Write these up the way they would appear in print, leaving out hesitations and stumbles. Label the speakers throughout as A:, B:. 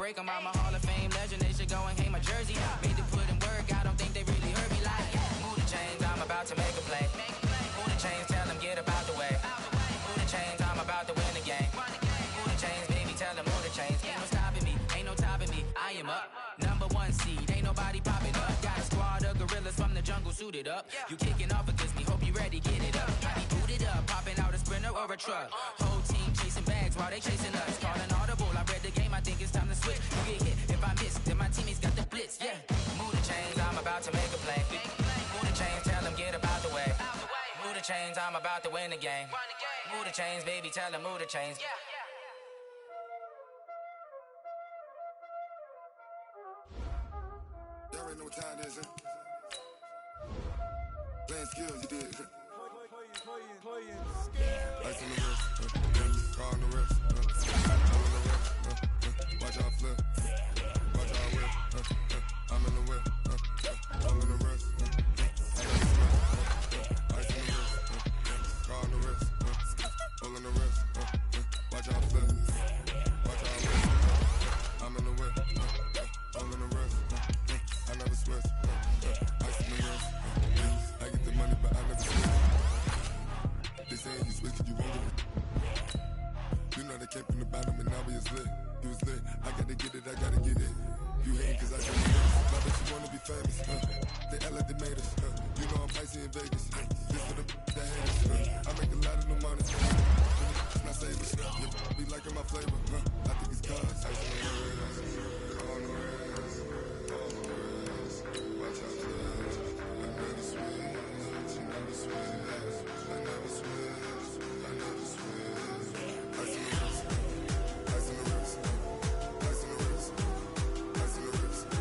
A: break them. I'm a Hall of Fame legend, they should go and hang my jersey. Made to put in work, I don't think they really heard me like. Move the chains, I'm about to make a play. Move the chains, tell them get up out the way. Move the chains, I'm about to win the game. Move the chains, baby, tell them move the chains. Ain't no stopping me, ain't no topping me, I am up. Number one seed, ain't nobody popping up. Got a squad of gorillas from the jungle suited up. You kicking off against me, hope you ready, get it up. I be booted up, popping out a Sprinter or a truck. Whole team chasing bags while they chasing us. Calling audible, I read the game, I think it's time to switch. You get hit if I miss, then my teammates got the blitz, yeah. Move the chains, I'm about to make a play. Move the chains, tell them get up out the way. Move the chains, I'm about to win the game. Move the chains, baby, tell them move the chains.
B: Y'all already know what time it is, playing skills, you did. Playing skills. Ice on the wrist, car on the wrist, all in the wrist, watch out flip, watch out whip, I'm in the whip, all in the wrist, ice on the wrist, car on the wrist, all in the wrist, watch out flip, watch out whip, I'm in the whip, all in the wrist, I never switch, ice on the wrist, I get the money but I never switch. They saying you switch, you won't get it. You know they came from the bottom and now we is lit. You was lit, I gotta get it, I gotta get it. You hating cause I got it. Now that you wanna be famous, they act like they made us. You know I'm icy in Vegas. This for the that hate us. I make a lot of new money. Not save us. You be liking my flavor. I think it's cause ice on the wrist, on the wrist, on the wrist. Watch out, cuz I never switch, you never switch. I never switch, I never switch. Ice on the wrist, ice on the wrist, ice on the wrist, ice on the wrist, ice on the wrist,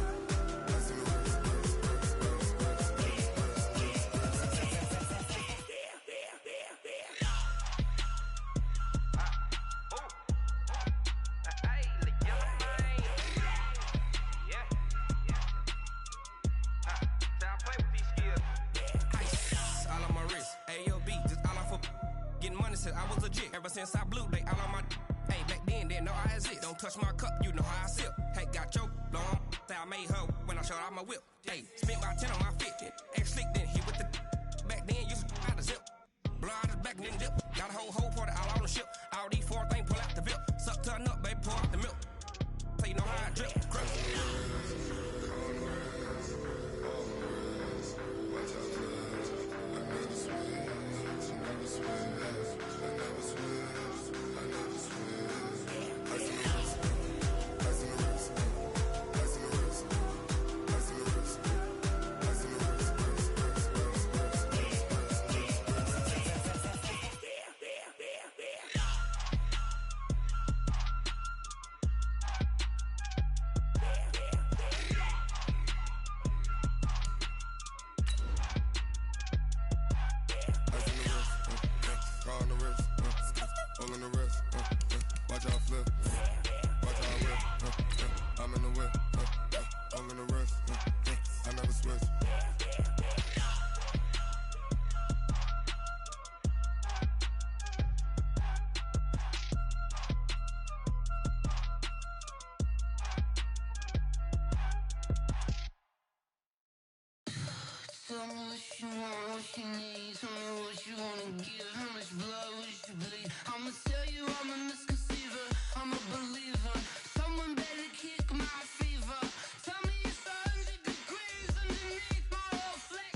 C: I was legit ever since I blew they all on my. Hey, back then didn't know I exist. Don't touch my cup, you know how I sip. Hey, got your long. Say I made her when I showed out my whip. Hey, spent about 10 on my fit. Ex slick then hit with the. Back then used to out the zip. Blow out his back then dip. Got a whole party all on the ship. All these four things pull out the VIP. Suck turn up, baby, pour out the milk. So you know how I drip. Crush.
D: Tell me what you want, what you need. Tell me what you wanna give. How much blood would you bleed? I'ma tell you I'm a misconceiver. I'm a believer. Someone better kick my fever. Tell me it's 100 degrees underneath my whole flex.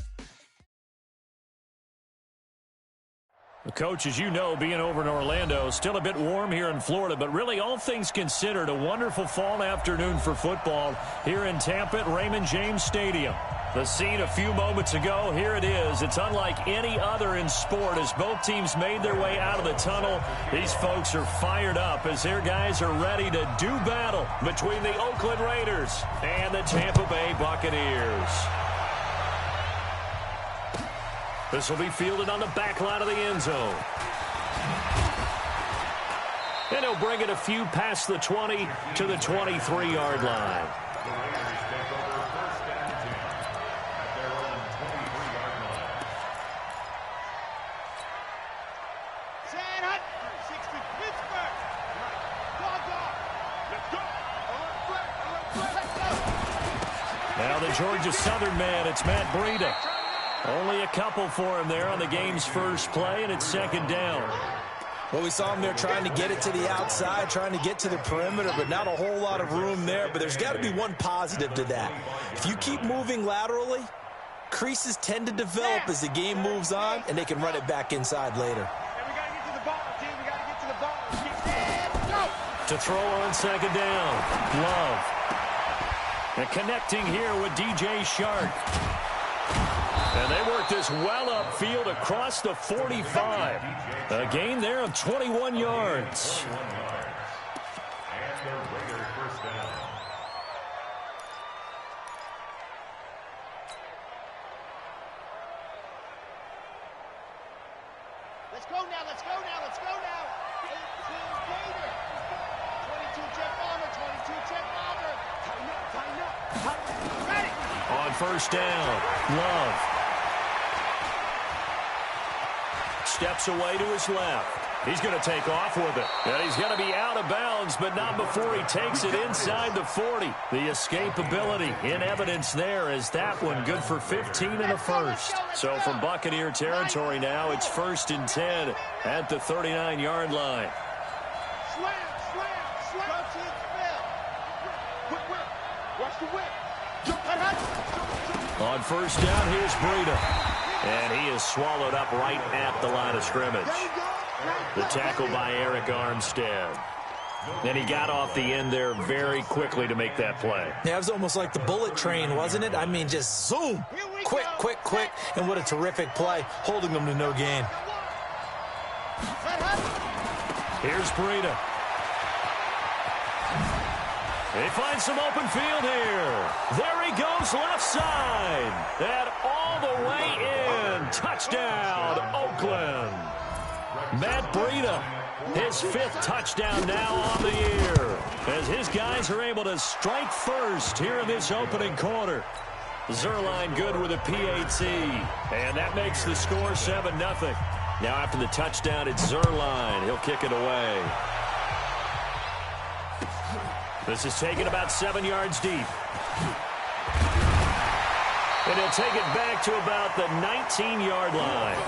E: Coach, as you know, being over in Orlando, still a bit warm here in Florida, but really all things considered, a wonderful fall afternoon for football here in Tampa at Raymond James Stadium. The scene a few moments ago, here it is. It's unlike any other in sport as both teams made their way out of the tunnel. These folks are fired up as their guys are ready to do battle between the Oakland Raiders and the Tampa Bay Buccaneers. This will be fielded on the back line of the end zone. And he'll bring it a few past the 20 to the 23-yard line. Now the Georgia Southern man, it's Matt Breida. Only a couple for him there on the game's first play, and it's second down.
F: Well, we saw him there trying to get it to the outside, trying to get to the perimeter, but not a whole lot of room there. But there's got to be one positive to that. If you keep moving laterally, creases tend to develop as the game moves on, and they can run it back inside later.
E: To throw on second down, Love. And connecting here with DJ Shark. And they work this well upfield across the 45. A gain there of 21 yards.
G: Let's go now, let's go now, let's go now. 18 Gator. 22 Jet Bomber, 22 Jet Bomber. Tighten up. Ready.
E: On first down, Love. Steps away to his left. He's going to take off with it. And he's going to be out of bounds, but not before he takes it inside the 40. The escapability in evidence there as that one good for 15 in the first. So from Buccaneer territory now, it's 1st and 10 at the 39-yard line.
G: Slam. Go to its fill. Whip. Watch the whip.
E: On first down, here's Breida. And he is swallowed up right at the line of scrimmage. The tackle by Eric Armstead. And he got off the end there very quickly to make that play.
F: Yeah, it was almost like the bullet train, wasn't it? I mean, just zoom. Quick. And what a terrific play, holding them to no gain.
E: Here's Breida. He finds some open field here. There he goes left side. And all the way in. Touchdown, Oakland. Matt Breida, his 5th touchdown now on the year. As his guys are able to strike first here in this opening quarter. Zerline good with a PAT. And that makes the score 7-0. Now after the touchdown, it's Zerline. He'll kick it away. This is taken about 7 yards deep. And he'll take it back to about the 19-yard line.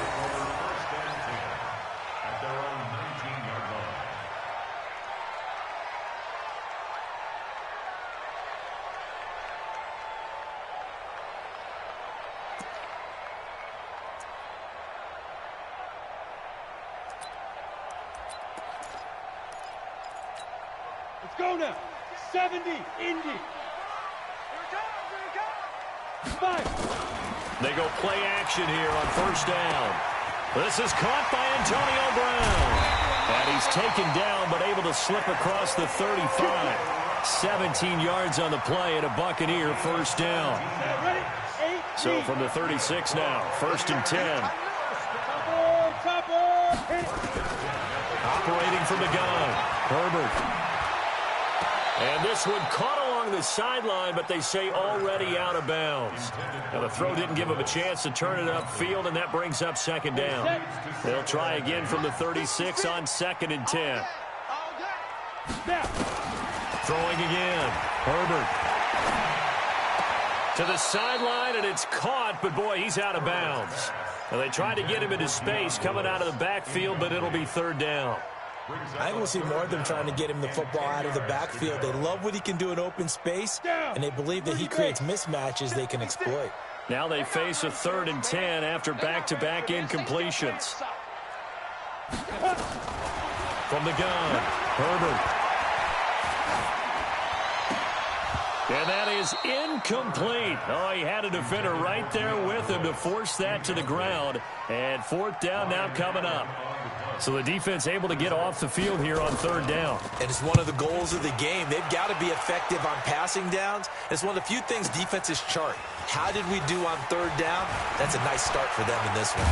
G: Let's go now. 70, Indy. Here it comes.
E: They go play action here on first down. This is caught by Antonio Brown. And he's taken down but able to slip across the 35. 17 yards on the play and a Buccaneer first down. So from the 36 now, 1st and 10. Operating from the gun, Herbert. And this one caught along the sideline, but they say already out of bounds. Now the throw didn't give him a chance to turn it upfield, and that brings up second down. They'll try again from the 36 on 2nd and 10. Throwing again, Herbert. To the sideline, and it's caught, but boy, he's out of bounds. Now they tried to get him into space coming out of the backfield, but it'll be 3rd down.
F: I think we'll see more of them trying to get him the football out of the backfield. They love what he can do in open space, and they believe that he creates mismatches they can exploit.
E: Now they face a 3rd and 10 after back-to-back incompletions. From the gun, Herbert. And that is incomplete. Oh, he had a defender right there with him to force that to the ground. And 4th down now coming up. So the defense able to get off the field here on 3rd down.
F: And it's one of the goals of the game. They've got to be effective on passing downs. It's one of the few things defenses chart. How did we do on 3rd down? That's a nice start for them in this one.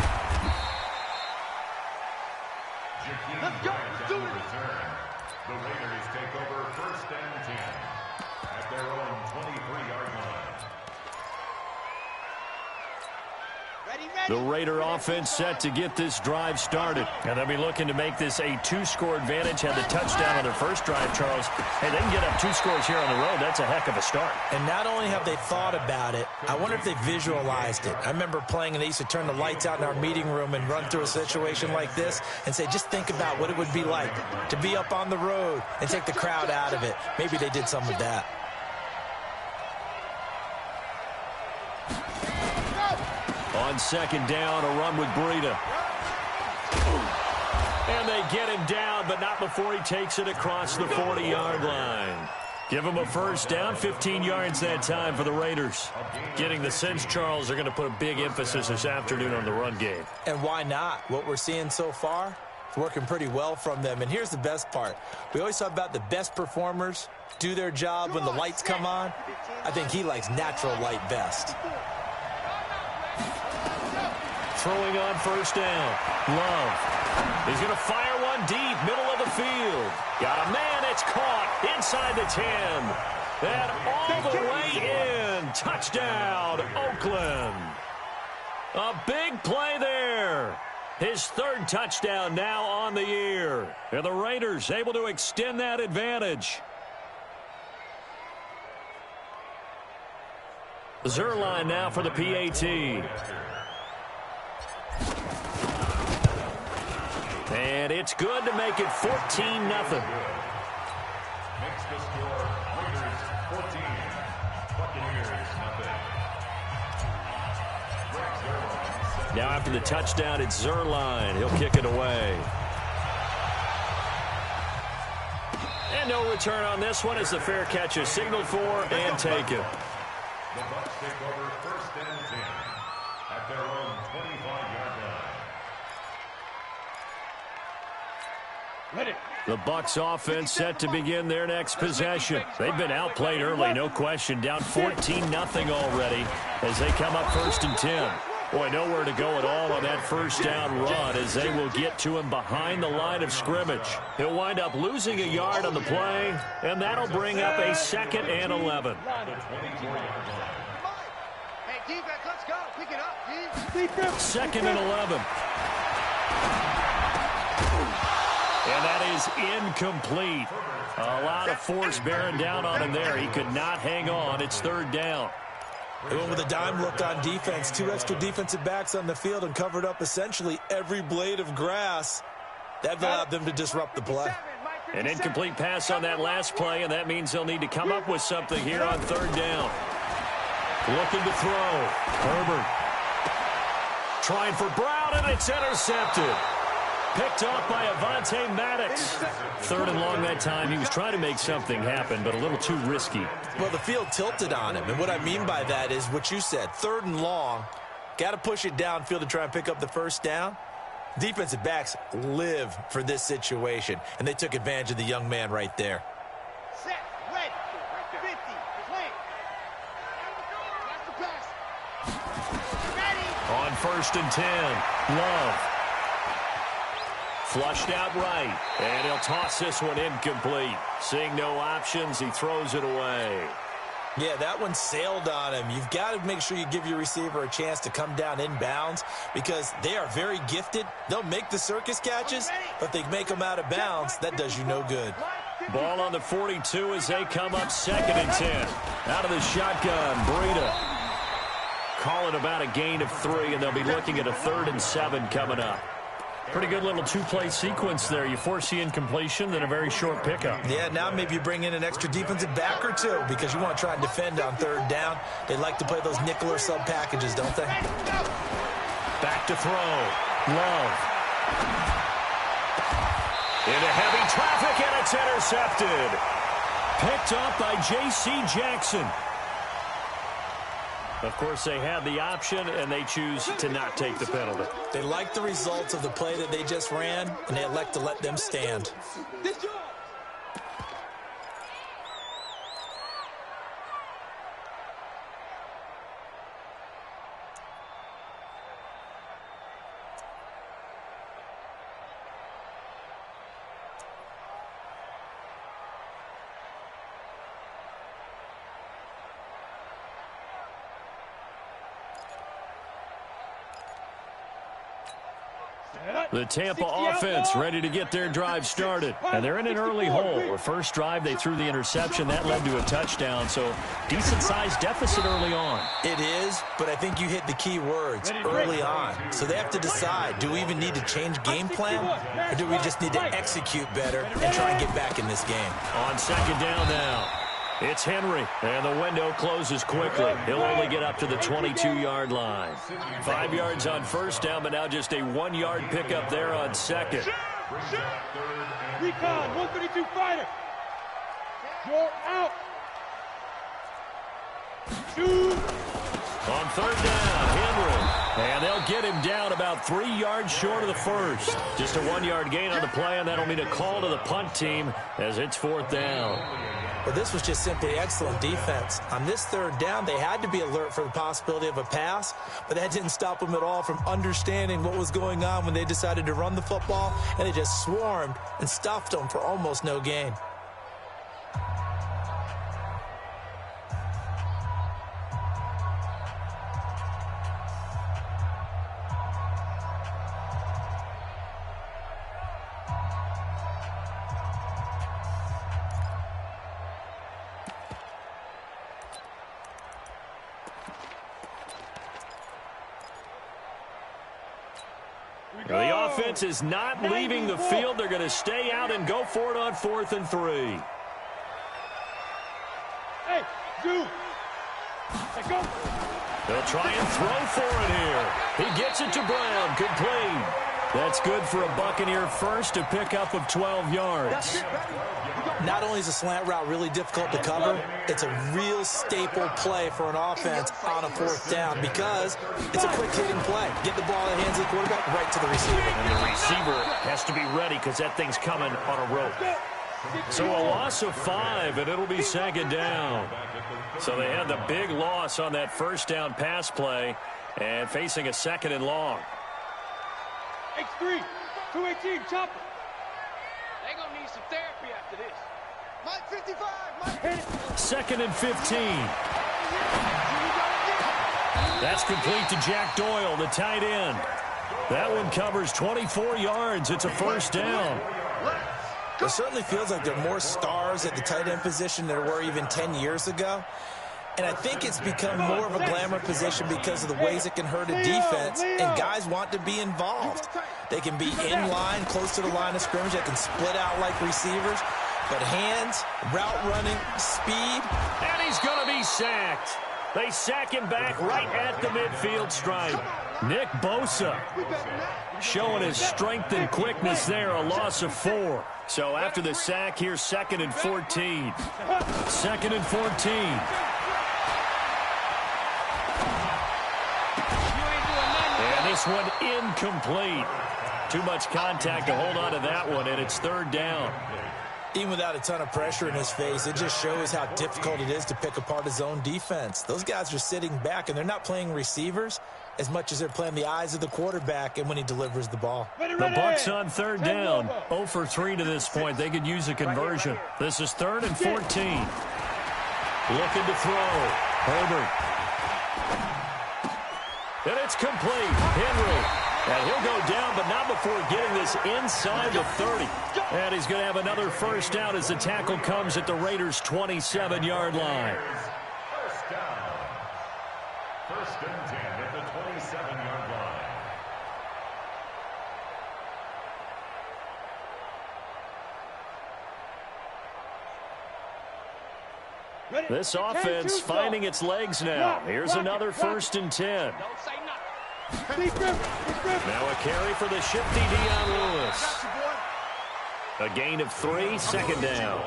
G: Let's go. Let's do it.
H: The Raiders take over 1st and 10 at their own 23-yard line.
E: The Raider offense set to get this drive started. And they'll be looking to make this a 2-score advantage. Had the touchdown on their first drive, Charles. Hey, they can get up 2 scores here on the road. That's a heck of a start.
F: And not only have they thought about it, I wonder if they visualized it. I remember playing, and they used to turn the lights out in our meeting room and run through a situation like this and say, just think about what it would be like to be up on the road and take the crowd out of it. Maybe they did some of that.
E: On second down, a run with Breida. And they get him down, but not before he takes it across the 40-yard line. Give him a first down, 15 yards that time for the Raiders. Getting the sense, Charles, they're going to put a big emphasis this afternoon on the run game.
F: And why not? What we're seeing so far, it's working pretty well from them. And here's the best part. We always talk about the best performers do their job when the lights come on. I think he likes natural light best.
E: Throwing on first down. Love. He's going to fire one deep, middle of the field. Got a man, it's caught inside the 10. And all the way in. Touchdown, Oakland. A big play there. His 3rd touchdown now on the year. And the Raiders able to extend that advantage. Zerline now for the PAT. And it's good to make it 14-0.
H: Makes the score Raiders 14, Buccaneers nothing.
E: Now after the touchdown, it's Zerline. He'll kick it away. And no return on this one as the fair catch is signaled for and taken.
H: The Bucs take over 1st and 10 at their own 25-yard line.
E: The Bucs offense set to begin their next possession. They've been outplayed early, no question. Down 14-0 already as they come up 1st and 10. Boy, nowhere to go at all on that first down run as they will get to him behind the line of scrimmage. He'll wind up losing a yard on the play, and that'll bring up a 2nd and 11.
G: Hey, defense, let's go. Pick it up,
E: 2nd and 11. And that is incomplete. A lot of force bearing down on him there. He could not hang on. It's 3rd down.
F: They went with a dime look on defense. 2 extra defensive backs on the field and covered up essentially every blade of grass. That allowed them to disrupt the play.
E: An incomplete pass on that last play, and that means they'll need to come up with something here on 3rd down. Looking to throw. Herbert. Trying for Brown, and it's intercepted. Picked off by Avonte Maddox. 3rd and long that time. He was trying to make something happen, but a little too risky.
F: Well, the field tilted on him, and what I mean by that is what you said. 3rd and long. Got to push it downfield to try and pick up the first down. Defensive backs live for this situation, and they took advantage of the young man right there.
G: Set, ready, 50, clean. That's the pass. Ready.
E: On 1st and 10, Love. Flushed out right, and he'll toss this one incomplete. Seeing no options, he throws it away.
F: Yeah, that one sailed on him. You've got to make sure you give your receiver a chance to come down inbounds because they are very gifted. They'll make the circus catches, but if they make them out of bounds, that does you no good.
E: Ball on the 42 as they come up 2nd and 10. Out of the shotgun, Breida. Call it about a gain of 3, and they'll be looking at a 3rd and 7 coming up. Pretty good little 2-play sequence there. You force the incompletion, then a very short pickup.
F: Yeah, now maybe you bring in an extra defensive back or 2 because you want to try and defend on 3rd down. They like to play those nickel or sub packages, don't they?
E: Back to throw. Love. Into heavy traffic, and it's intercepted. Picked up by J.C. Jackson. Of course, they had the option, and they choose to not take the penalty.
F: They like the results of the play that they just ran, and they elect to let them stand.
E: The Tampa offense ready to get their drive started. And they're in an early hole. The first drive, they threw the interception. That led to a touchdown. So decent-sized deficit early on.
F: It is, but I think you hit the key words, early on. So they have to decide, do we even need to change game plan? Or do we just need to execute better and try and get back in this game?
E: On second down now, it's Henry, and the window closes quickly. He'll only get up to the 22-yard line. 5 yards on first down, but now just a 1-yard pickup there on second.
G: Recon, 132 fighter. You're out. Shoot.
E: On third down, Henry. And they'll get him down about 3 yards short of the first. Just a 1-yard gain on the play, and that'll mean a call to the punt team as it's fourth down.
F: Well, this was just simply excellent defense. On this third down, they had to be alert for the possibility of a pass, but that didn't stop them at all from understanding what was going on when they decided to run the football, and they just swarmed and stuffed them for almost no gain.
E: The offense is not leaving the field. They're going to stay out and go for it on 4th and 3.
G: Hey, dude. Let's go.
E: They'll try and throw for it here. He gets it to Brown. Complete. That's good for a Buccaneer first, a pickup of 12 yards.
F: Not only is a slant route really difficult to cover, it's a real staple play for an offense on a fourth down because it's a quick-hitting play. Get the ball in the hands of the quarterback right to the receiver.
E: And the receiver has to be ready because that thing's coming on a rope. So a loss of 5, and it'll be second down. So they had the big loss on that first down pass play and facing a second and long.
G: X3, 218, chopper.
I: They gonna need some therapy after this.
G: Mike 55, Mike.
E: Second and 15. That's complete to Jack Doyle, the tight end. That one covers 24 yards. It's a first down.
F: It certainly feels like there are more stars at the tight end position than there were even 10 years ago. And I think it's become more of a glamour position because of the ways it can hurt a defense, and guys want to be involved. They can be in line, close to the line of scrimmage. They can split out like receivers. But hands, route running, speed.
E: And he's going to be sacked. They sack him back right at the midfield stripe. Nick Bosa showing his strength and quickness there, a loss of 4. So after the sack, here's 2nd and 14. 2nd and 14. And this one incomplete. Too much contact to hold on to that one, and it's third down.
F: Even without a ton of pressure in his face, it just shows how difficult it is to pick apart his own defense. Those guys are sitting back, and they're not playing receivers as much as they're playing the eyes of the quarterback and when he delivers the ball.
E: The Bucs on third down. 0 for 3 to this point. They could use a conversion. This is 3rd and 14. Looking to throw. Herbert. And it's complete. Henry. And he'll go down, but not before getting this inside the 30. And he's going to have another first down as the tackle comes at the Raiders' 27-yard line.
H: First down. 1st and 10 at the 27-yard line.
E: This offense finding its legs now. Here's another 1st and 10.
I: Don't say nothing.
E: Now a carry for the shifty Dion Lewis. A gain of 3, second down.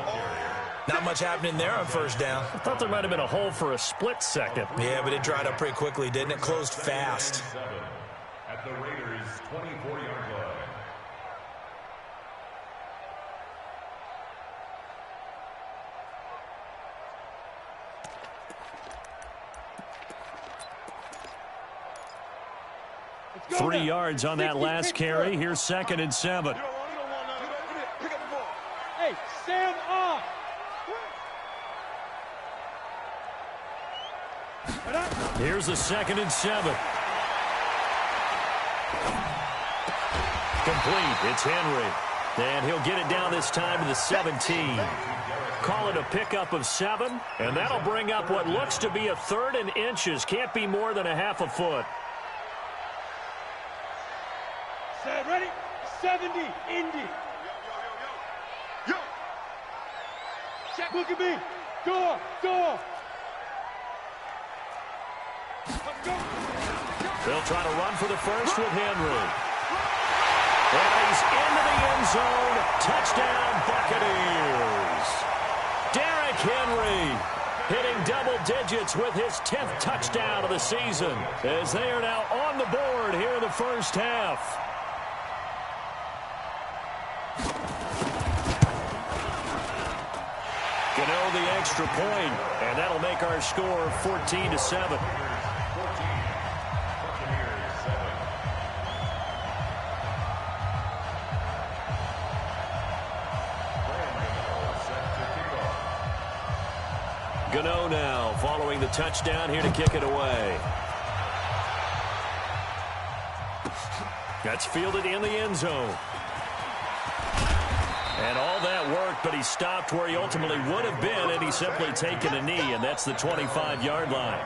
F: Not much happening there on first down.
E: I thought there might have been a hole for a split second.
F: Yeah, but it dried up pretty quickly, didn't it? Closed fast.
H: At the Raiders' 24-yard line.
E: Let's 3 yards on that last carry. Here's 2nd and 7.
G: Hey, Sam off.
E: Here's the 2nd and 7. Complete. It's Henry. And he'll get it down this time to the 17. Call it a pickup of 7. And that'll bring up what looks to be a 3rd and inches. Can't be more than a half a foot.
G: Set, ready? 70, Indy. Yo. Check. Look at me. Go.
E: They'll try to run for the first with Henry. And he's into the end zone. Touchdown, Buccaneers. Derrick Henry hitting double digits with his 10th touchdown of the season as they are now on the board here in the first half. Gano the extra point, and that'll make our score 14-7. Gano now following the touchdown here to kick it away. That's fielded in the end zone. And all that worked, but he stopped where he ultimately would have been had he simply taken a knee, and that's the 25-yard line.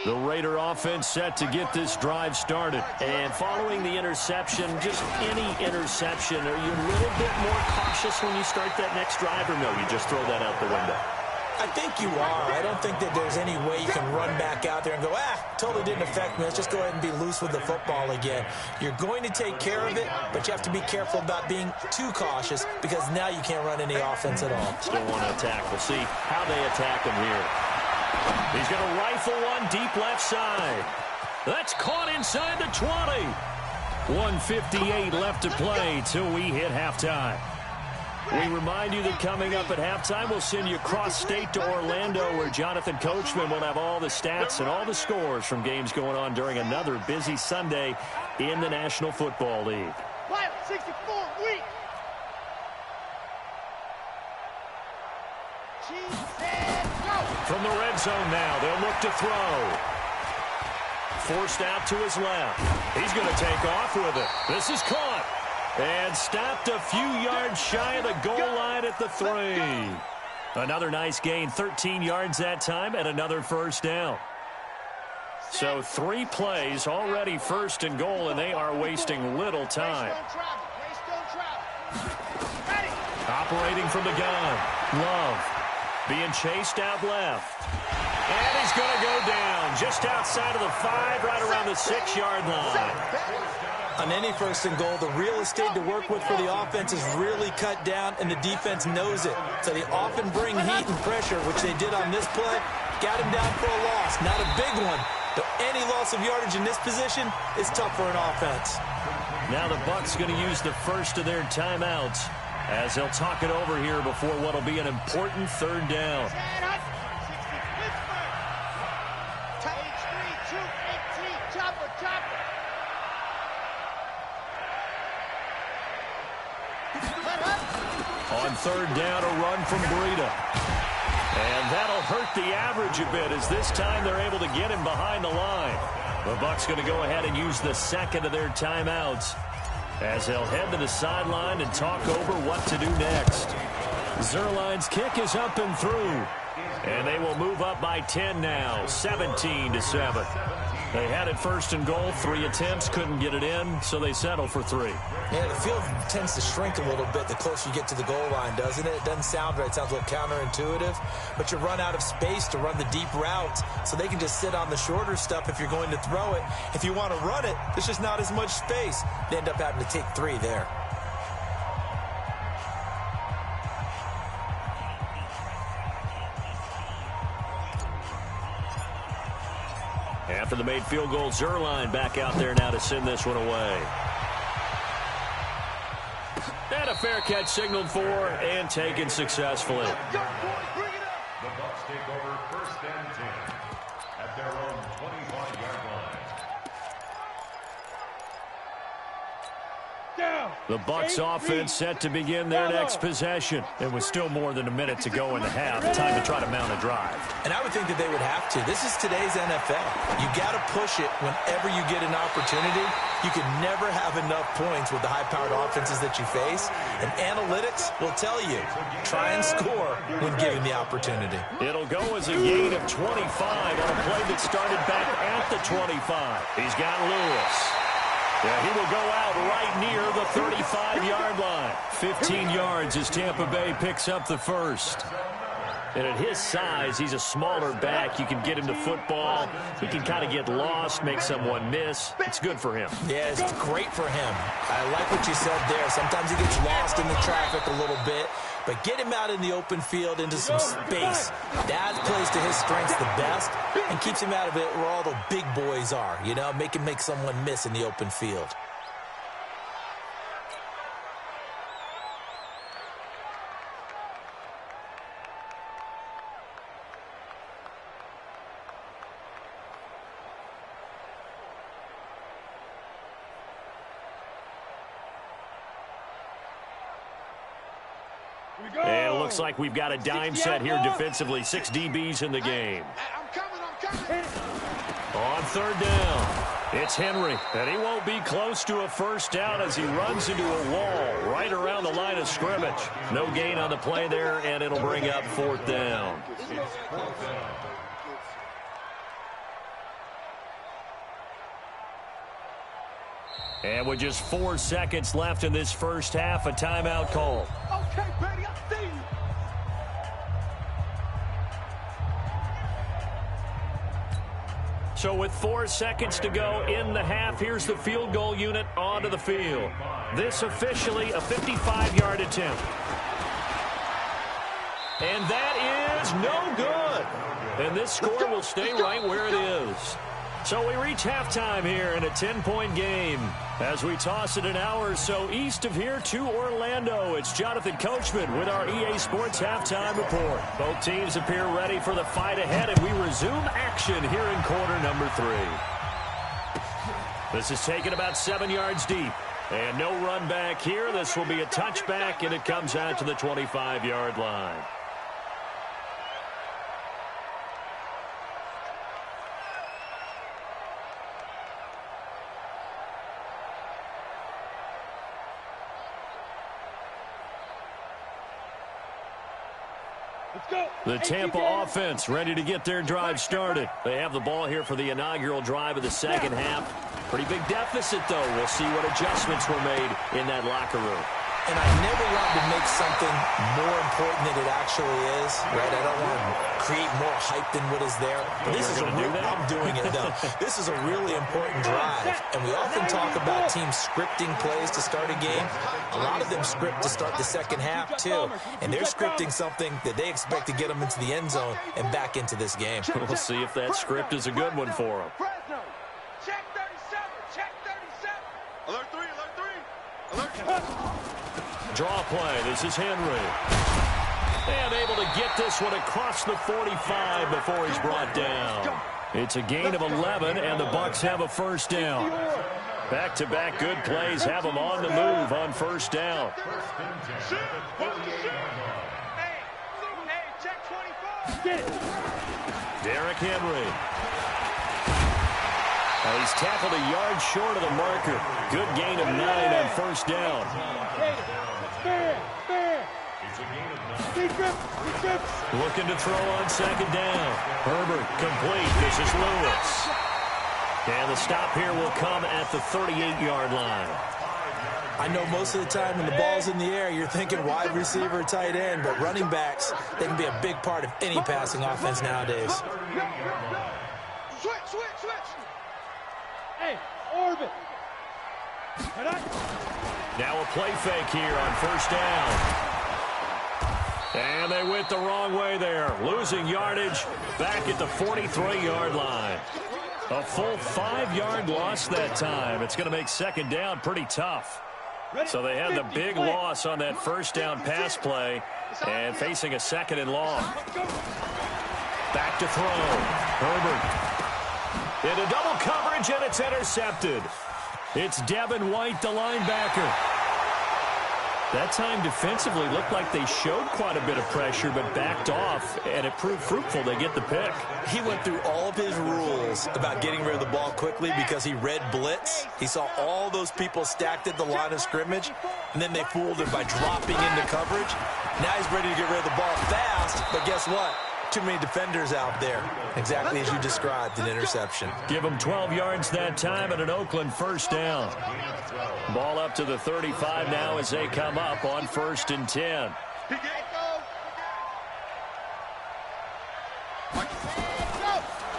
E: The Raider offense set to get this drive started. And following the interception, just any interception, are you a little bit more cautious when you start that next drive, or no, you just throw that out the window?
F: I think you are. I don't think that there's any way you can run back out there and go, totally didn't affect me. Let's just go ahead and be loose with the football again. You're going to take care of it, but you have to be careful about being too cautious because now you can't run any offense at all.
E: Still want to attack. We'll see how they attack him here. He's going to rifle one deep left side. That's caught inside the 20. 1:58 left to play till we hit halftime. We remind you that coming up at halftime, we'll send you cross-state to Orlando, where Jonathan Coachman will have all the stats and all the scores from games going on during another busy Sunday in the National Football League.
G: 64 weeks.
E: From the red zone now, they'll look to throw. Forced out to his left. He's going to take off with it. This is caught. And stopped a few yards shy of the goal line at the 3. Another nice gain, 13 yards that time, and another first down. So 3 plays, already first and goal, and they are wasting little time. Operating from the gun. Love being chased out left. And he's going to go down just outside of the 5, right around the 6-yard line.
F: On any first and goal, the real estate to work with for the offense is really cut down, and the defense knows it. So they often bring heat and pressure, which they did on this play. Got him down for a loss. Not a big one. But any loss of yardage in this position is tough for an offense.
E: Now the Bucs going to use the first of their timeouts as they'll talk it over here before what will be an important 3rd down. On 3rd down, a run from Breida. And that'll hurt the average a bit as this time they're able to get him behind the line. The Bucs going to go ahead and use the second of their timeouts as they'll head to the sideline and talk over what to do next. Zerline's kick is up and through. And they will move up by 10 now, 17-7. They had it first and goal, 3 attempts, couldn't get it in, so they settle for 3.
F: Yeah, the field tends to shrink a little bit the closer you get to the goal line, doesn't it? It doesn't sound right. It sounds a little counterintuitive, but you run out of space to run the deep routes, so they can just sit on the shorter stuff if you're going to throw it. If you want to run it, there's just not as much space. They end up having to take 3 there.
E: After the made field goal, Zerline back out there now to send this one away. And a fair catch signaled for and taken successfully.
H: The Bucs take over 1st and 10 at their own 25-yard line.
E: The Bucs offense set to begin their next possession. It was still more than a minute to go in the half. Time to try to mount a drive.
F: And I would think that they would have to. This is today's NFL. You got to push it whenever you get an opportunity. You can never have enough points with the high-powered offenses that you face. And analytics will tell you, try and score when given the opportunity.
E: It'll go as a gain of 25 on a play that started back at the 25. He's got Lewis. Yeah, he will go out right near the 35-yard line. 15 yards as Tampa Bay picks up the first. And at his size, he's a smaller back. You can get him to football. He can kind of get lost, make someone miss. It's good for him.
F: Yeah, it's great for him. I like what you said there. Sometimes he gets lost in the traffic a little bit. But get him out in the open field into some space. That plays to his strengths the best and keeps him out of it where all the big boys are. You know, make him make someone miss in the open field.
E: And it looks like we've got a dime set here defensively. 6 DBs in the game.
G: I'm coming.
E: On third down, it's Henry. And he won't be close to a first down as he runs into a wall right around the line of scrimmage. No gain on the play there, and it'll bring up fourth down. And with just 4 seconds left in this first half, a timeout call.
G: Okay, Betty, I see you.
E: So with 4 seconds to go in the half, here's the field goal unit onto the field. This officially a 55-yard attempt. And that is no good. And this score will stay right where it is. So we reach halftime here in a 10-point game. As we toss it an hour or so east of here to Orlando, it's Jonathan Coachman with our EA Sports Halftime Report. Both teams appear ready for the fight ahead, and we resume action here in quarter number 3. This is taken about 7 yards deep. And no run back here. This will be a touchback, and it comes out to the 25-yard line. The Tampa offense ready to get their drive started. They have the ball here for the inaugural drive of the second half. Pretty big deficit, though. We'll see what adjustments were made in that locker room.
F: And I never want to make something more important than it actually is, right? I don't want to create more hype than what is there. But this is a real, I'm doing it, though. This is a really important drive. And we often talk about teams scripting plays to start a game. A lot of them script to start the second half, too. And they're scripting something that they expect to get them into the end zone and back into this game.
E: We'll see if that script is a good one for them.
G: Check 37, check 37. Alert 3, alert 3. Alert 3.
E: Draw play. This is Henry. And able to get this one across the 45 before he's brought down. It's a gain of 11, and the Bucs have a first down. Back-to-back good plays have them on the move on first down.
G: Hey, check 25.
E: Derrick Henry. He's tackled a yard short of the marker. Good gain of 9 on first down. Looking to throw on second down. Herbert complete. This is Lewis. And the stop here will come at the 38-yard line.
F: I know most of the time when the ball's in the air, you're thinking wide receiver, tight end, but running backs, they can be a big part of any passing offense nowadays.
G: Switch. Hey, orbit.
E: Now a play fake here on first down. And they went the wrong way there. Losing yardage back at the 43-yard line. A full 5-yard loss that time. It's going to make second down pretty tough. So they had the big loss on that first down pass play and facing a second and long. Back to throw. Herbert. Into double coverage, and it's intercepted. It's Devin White, the linebacker. That time defensively looked like they showed quite a bit of pressure but backed off, and it proved fruitful. They get the pick.
F: He went through all of his rules about getting rid of the ball quickly because he read blitz. He saw all those people stacked at the line of scrimmage, and then they fooled him by dropping into coverage. Now he's ready to get rid of the ball fast, but guess what? Too many defenders out there. Exactly as you described, an interception.
E: Give them 12 yards that time and an Oakland first down. Ball up to the 35 now as they come up on 1st and 10.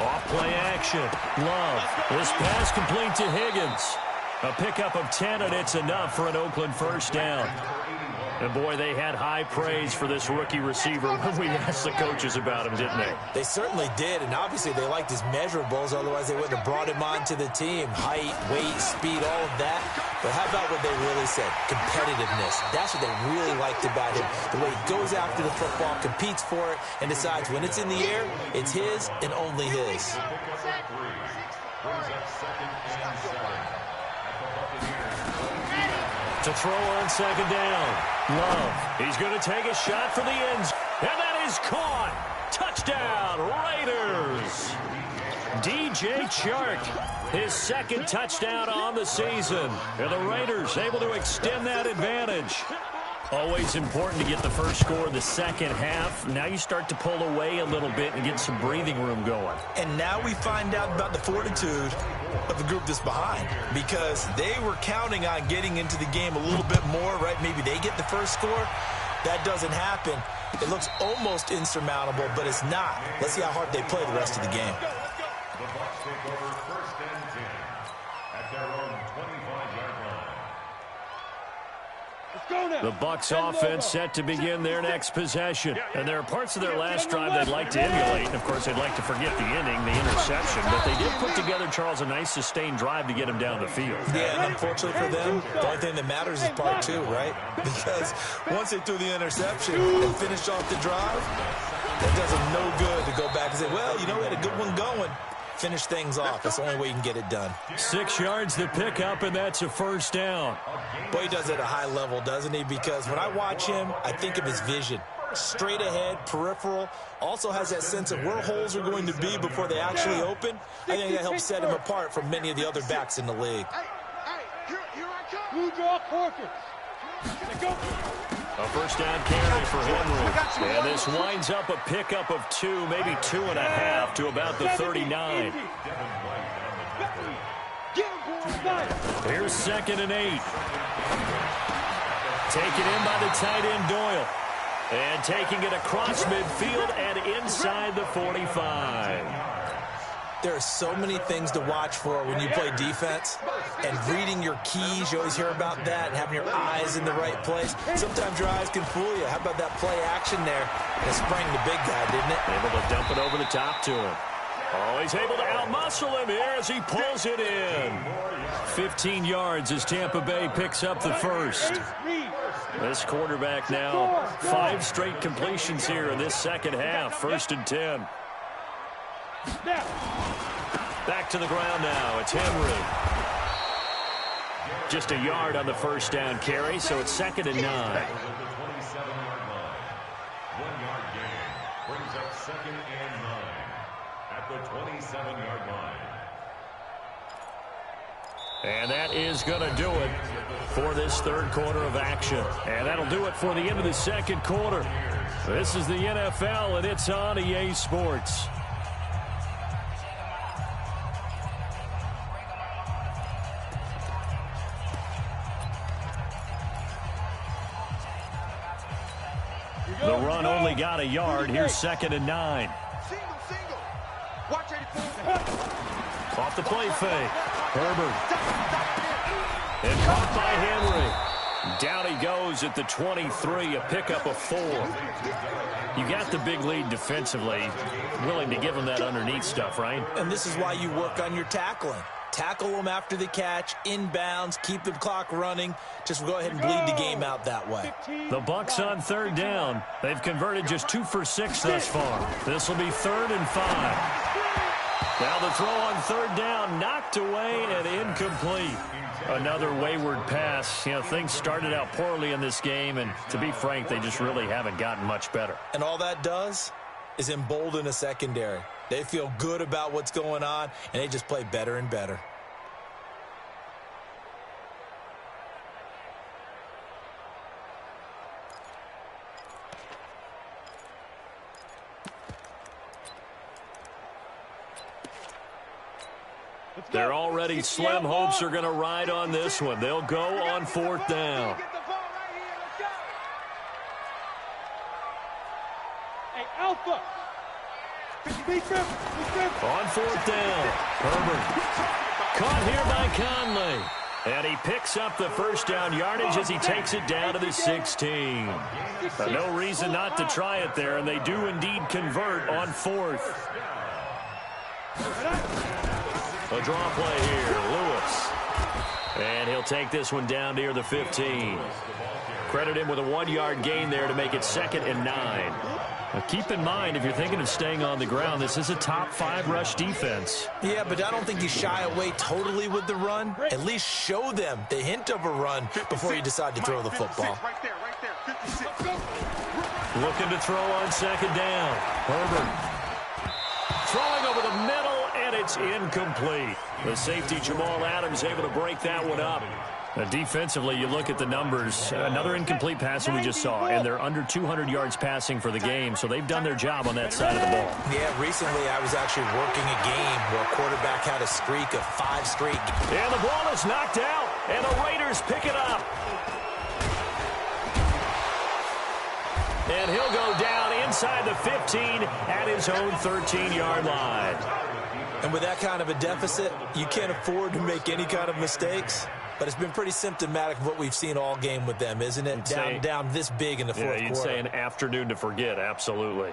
E: Off play action. Love. This pass complete to Higgins. A pickup of 10, and it's enough for an Oakland first down. And, boy, they had high praise for this rookie receiver when we asked the coaches about him, didn't they?
F: They certainly did, and obviously they liked his measurables. Otherwise, they wouldn't have brought him onto the team. Height, weight, speed, all of that. But how about what they really said? Competitiveness. That's what they really liked about him. The way he goes after the football, competes for it, and decides when it's in the air, it's his and only his.
E: To throw on 2nd down. Love. He's going to take a shot for the ends. And that is caught. Touchdown, Raiders. DJ Chark, his 2nd touchdown on the season. And the Raiders able to extend that advantage. Always important to get the first score in the second half. Now you start to pull away a little bit and get some breathing room going.
F: And now we find out about the fortitude of the group that's behind, because they were counting on getting into the game a little bit more, right? Maybe they get the first score. That doesn't happen. It looks almost insurmountable, but it's not. Let's see how hard they play the rest of the game.
H: The Bucs take over 1st and 10 at their own 25-yard line.
E: The Bucs offense set to begin their next possession. And there are parts of their last drive they'd like to emulate. And, of course, they'd like to forget the inning, the interception. But they did put together, Charles, a nice sustained drive to get him down the field.
F: Yeah, and unfortunately for them, the only thing that matters is part 2, right? Because once they threw the interception and finished off the drive, that does them no good to go back and say, well, you know, we had a good one going. Finish things off. That's the only way you can get it done.
E: 6 yards to pick up, and that's a first down.
F: Boy, he does it at a high level, doesn't he? Because when I watch him, I think of his vision. Straight ahead, peripheral. Also has that sense of where holes are going to be before they actually open. I think that helps set him apart from many of the other backs in the league.
G: Here I come. Blue draw quarter. Go.
E: A first down carry for Henry. And this winds up a pickup of 2, maybe 2.5 to about the 39. Here's 2nd and 8. Taken in by the tight end Doyle. And taking it across midfield and inside the 45.
F: There are so many things to watch for when you play defense, and reading your keys, you always hear about that, and having your eyes in the right place. Sometimes your eyes can fool you. How about that play action there? It sprang the big guy, didn't it?
E: Able to dump it over the top to him. Oh, he's able to outmuscle him here as he pulls it in. 15 yards as Tampa Bay picks up the first. This quarterback now 5 straight completions here in this second half. 1st and 10. Back to the ground now. It's Henry. Just a yard on the first down carry, so it's 2nd and 9.
H: 27-yard line. 1-yard gain brings up 2nd and 9 at the 27-yard line.
E: And that is going to do it for this third quarter of action. And that'll do it for the end of the second quarter. This is the NFL, and it's on EA Sports. The run only got a yard. Here's 2nd and 9.
G: Single. Watch it.
E: Off the play fake. Herbert. And caught by Henry. Down he goes at the 23, a pickup of 4. You got the big lead defensively. Willing to give him that underneath stuff, right?
F: And this is why you work on your tackling. Tackle them after the catch, inbounds, keep the clock running. Just go ahead and bleed the game out that way.
E: The Bucs on 3rd down. They've converted just 2 for 6 thus far. This will be 3rd and 5. Now the throw on third down, knocked away and incomplete. Another wayward pass. You know, things started out poorly in this game, and to be frank, they just really haven't gotten much better.
F: And all that does is embolden a secondary. They feel good about what's going on, and they just play better and better.
E: They're already slim hopes are going to ride on this one. They'll go on fourth down.
G: Hey, Alpha.
E: On fourth down, Herbert. Caught here by Conley. And he picks up the first down yardage as he takes it down to the 16. No reason not to try it there, and they do indeed convert on fourth. A draw play here, Lewis. And he'll take this one down near the 15. Credit him with a 1-yard gain there to make it 2nd and 9. Now keep in mind, if you're thinking of staying on the ground, this is a top 5 rush defense.
F: Yeah, but I don't think you shy away totally with the run. At least show them the hint of a run before you decide to throw the football.
E: Looking to throw on 2nd down. Herbert. Throwing over the middle, and it's incomplete. The safety, Jamal Adams, able to break that one up. Defensively, you look at the numbers. Another incomplete pass that we just saw, and they're under 200 yards passing for the game, so they've done their job on that side of the ball.
F: Yeah, recently I was actually working a game where a quarterback had a streak of 5 straight.
E: And the ball is knocked out, and the Raiders pick it up. And he'll go down inside the 15 at his own 13-yard line.
F: And with that kind of a deficit, you can't afford to make any kind of mistakes. But it's been pretty symptomatic of what we've seen all game with them, isn't it? Down this big in the fourth quarter.
E: Yeah, you'd say an afternoon to forget, absolutely.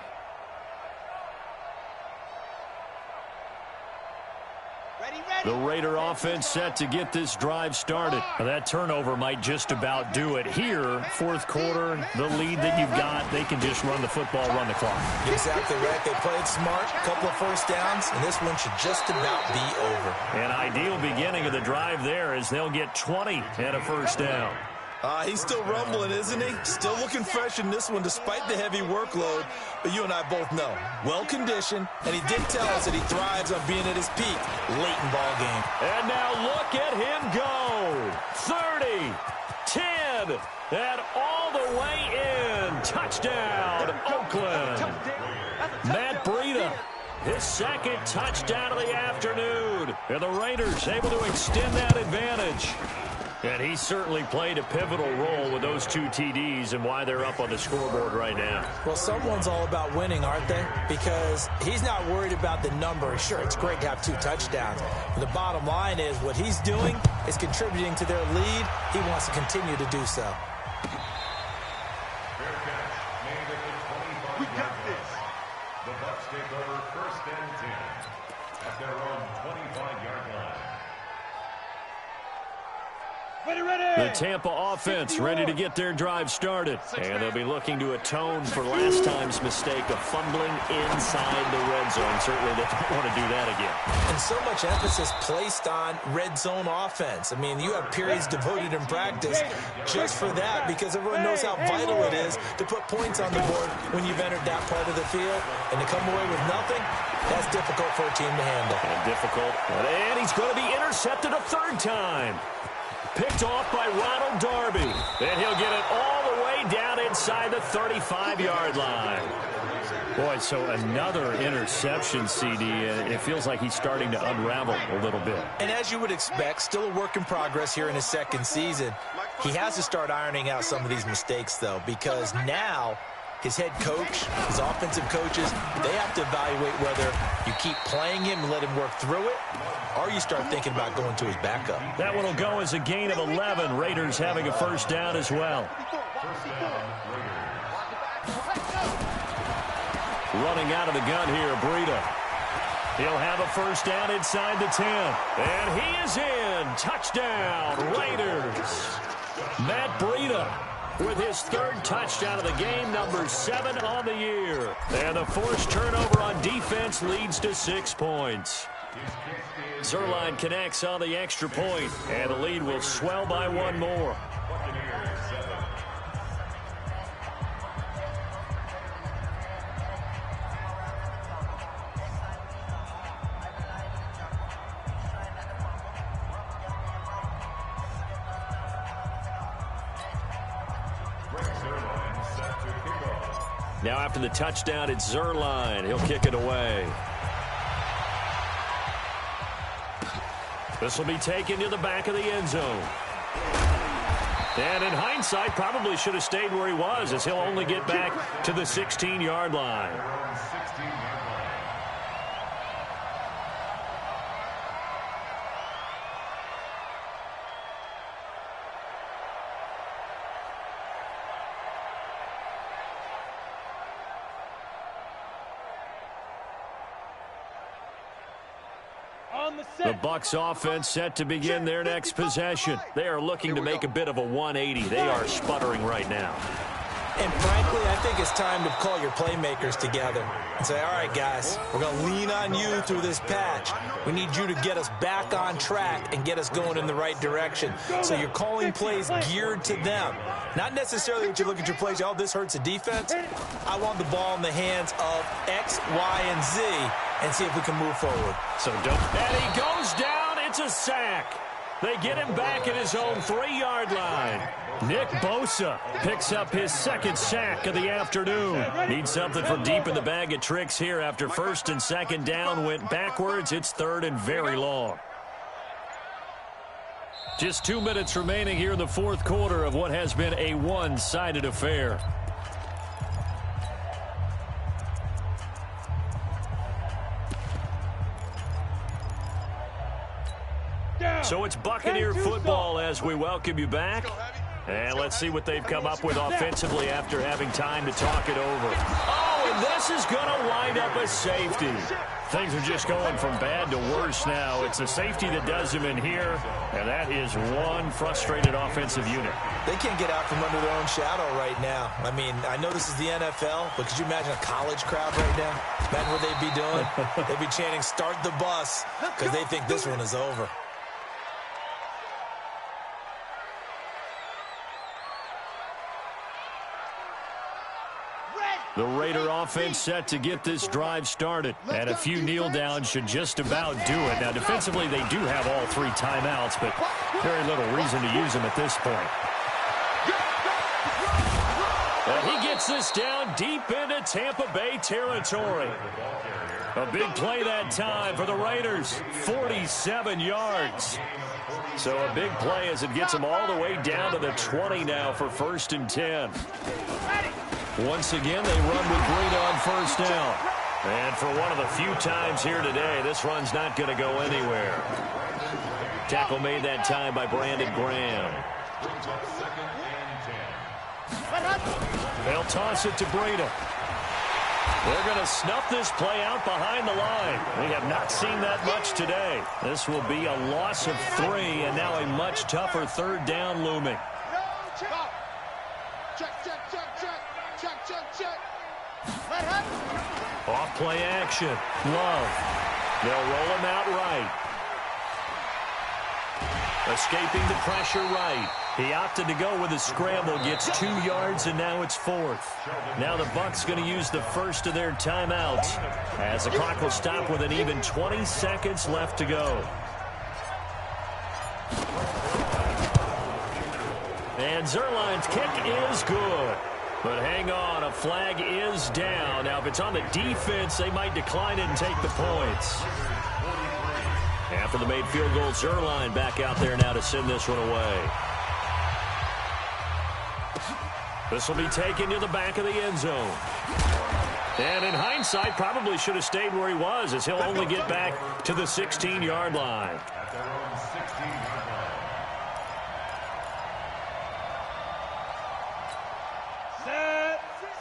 E: The Raider offense set to get this drive started. Now, that turnover might just about do it. Here, fourth quarter, the lead that you've got, they can just run the football, run the clock.
F: Exactly right. They played smart, a couple of first downs, and this one should just about be over.
E: An ideal beginning of the drive there as they'll get 20 and a first down.
F: He's still rumbling, isn't he? Still looking fresh in this one despite the heavy workload. But you and I both know, well-conditioned, and he did tell us that he thrives on being at his peak late in ball game.
E: And now look at him go. 30, 10, and all the way in. Touchdown, Oakland. Matt Breida, his 2nd touchdown of the afternoon. And the Raiders able to extend that advantage. And he certainly played a pivotal role with those 2 TDs and why they're up on the scoreboard right now.
F: Well, someone's all about winning, aren't they? Because he's not worried about the number. Sure, it's great to have 2 touchdowns. But the bottom line is what he's doing is contributing to their lead. He wants to continue to do so.
H: We got this. The Bucs take over 1st and 10 at their own 25-yard line.
E: The Tampa offense ready to get their drive started. And they'll be looking to atone for last time's mistake of fumbling inside the red zone. Certainly they don't want to do that again.
F: And so much emphasis placed on red zone offense. I mean, you have periods devoted in practice just for that because everyone knows how vital it is to put points on the board when you've entered that part of the field. And to come away with nothing, that's difficult for a team to handle.
E: And difficult. And he's going to be intercepted a 3rd time. Picked off by Ronald Darby. And he'll get it all the way down inside the 35-yard line. Boy, so another interception, CD. It feels like he's starting to unravel a little bit.
F: And as you would expect, still a work in progress here in his 2nd season. He has to start ironing out some of these mistakes, though, because now his head coach, his offensive coaches, they have to evaluate whether you keep playing him and let him work through it, or you start thinking about going to his backup.
E: That one will go as a gain of 11. Raiders having a first down as well. Running out of the gun here, Breida. He'll have a first down inside the 10. And he is in. Touchdown, Raiders. Matt Breida with his 3rd touchdown of the game, number 7 on the year. And the forced turnover on defense leads to 6 points. Zerline connects on the extra point, and the lead will swell by one more. Now after the touchdown, it's Zerline. He'll kick it away. This will be taken to the back of the end zone. And in hindsight, probably should have stayed where he was, as he'll only get back to the 16-yard line. The Bucs offense set to begin their next possession. They are looking to make a bit of a 180. They are sputtering right now.
F: And frankly, I think it's time to call your playmakers together and say, all right, guys, we're going to lean on you through this patch. We need you to get us back on track and get us going in the right direction. So you're calling plays geared to them. Not necessarily that you look at your plays, oh, this hurts the defense. I want the ball in the hands of X, Y, and Z and see if we can move forward.
E: So and he goes down. It's a sack. They get him back at his own 3-yard line. Nick Bosa picks up his second sack of the afternoon. Needs something from deep in the bag of tricks here after first and second down went backwards. It's third and very long. Just 2 minutes remaining here in the fourth quarter of what has been a one-sided affair. So it's Buccaneer football as we welcome you back. And let's see what they've come up with offensively after having time to talk it over. Oh, and this is going to wind up a safety. Things are just going from bad to worse now. It's a safety that does him in here, and that is one frustrated offensive unit.
F: They can't get out from under their own shadow right now. I mean, I know this is the NFL, but could you imagine a college crowd right now? Imagine what they'd be doing. They'd be chanting, "Start the bus," because they think this one is over.
E: The Raider offense set to get this drive started. And a few kneel downs should just about do it. Now, defensively, they do have all 3 timeouts, but very little reason to use them at this point. And he gets this down deep into Tampa Bay territory. A big play that time for the Raiders. 47 yards. So a big play as it gets them all the way down to the 20 now for first and 10. Once again, they run with Breida on first down. And for one of the few times here today, this run's not going to go anywhere. Tackle made that time by Brandon Graham. They'll toss it to Breida. They're going to snuff this play out behind the line. We have not seen that much today. This will be a loss of 3, and now a much tougher third down looming. Off play action. Love. They'll roll him out right. Escaping the pressure right. He opted to go with a scramble. Gets 2 yards, and now it's 4th. Now the Bucs going to use the first of their timeouts as the clock will stop with an even 20 seconds left to go. And Zerline's kick is good. But hang on, a flag is down. Now, if it's on the defense, they might decline it and take the points. After the made field goal, Zerline back out there now to send this one away. This will be taken to the back of the end zone. And in hindsight, probably should have stayed where he was, as he'll only get back to the 16-yard line.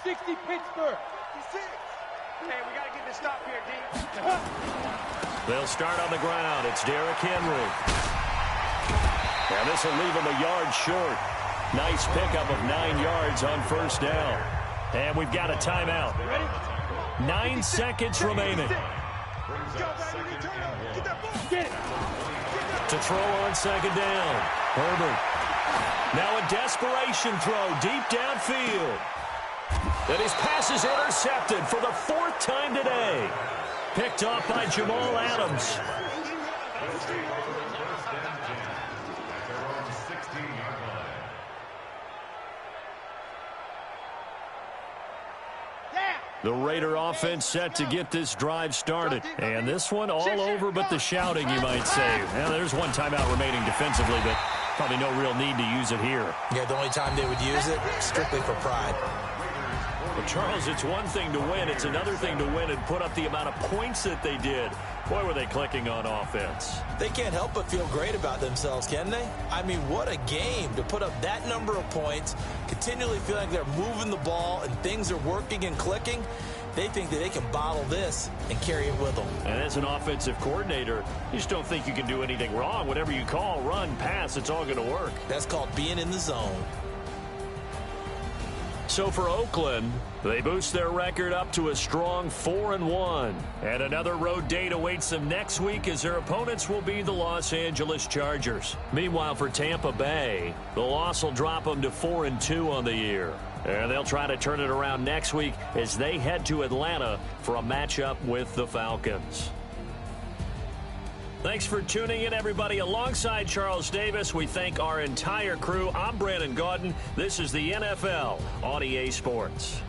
G: 60 Pittsburgh. 56. Hey, we got to get this stop here, D.
E: They'll start on the ground. It's Derrick Henry. Now this will leave him a yard short. Nice pickup of 9 yards on first down. And we've got a timeout. 9 seconds remaining.
H: Brings up second and 1.
G: Get that ball. Get it.
E: To throw on second down. Herbert. Now a desperation throw deep downfield. And his pass is intercepted for the 4th time today. Picked off by Jamal Adams. The Raider offense set to get this drive started. And this one all over but the shouting, you might say. Now, there's one timeout remaining defensively, but probably no real need to use it here.
F: Yeah, the only time they would use it, strictly for pride.
E: Well, Charles, it's one thing to win. It's another thing to win and put up the amount of points that they did. Boy, were they clicking on offense.
F: They can't help but feel great about themselves, can they? I mean, what a game to put up that number of points, continually feeling like they're moving the ball and things are working and clicking. They think that they can bottle this and carry it with them.
E: And as an offensive coordinator, you just don't think you can do anything wrong. Whatever you call, run, pass, it's all going to work.
F: That's called being in the zone.
E: So for Oakland, they boost their record up to a strong 4-1. And another road date awaits them next week as their opponents will be the Los Angeles Chargers. Meanwhile, for Tampa Bay, the loss will drop them to 4-2 on the year. And they'll try to turn it around next week as they head to Atlanta for a matchup with the Falcons. Thanks for tuning in, everybody. Alongside Charles Davis, we thank our entire crew. I'm Brandon Gaudin. This is the NFL on EA Sports.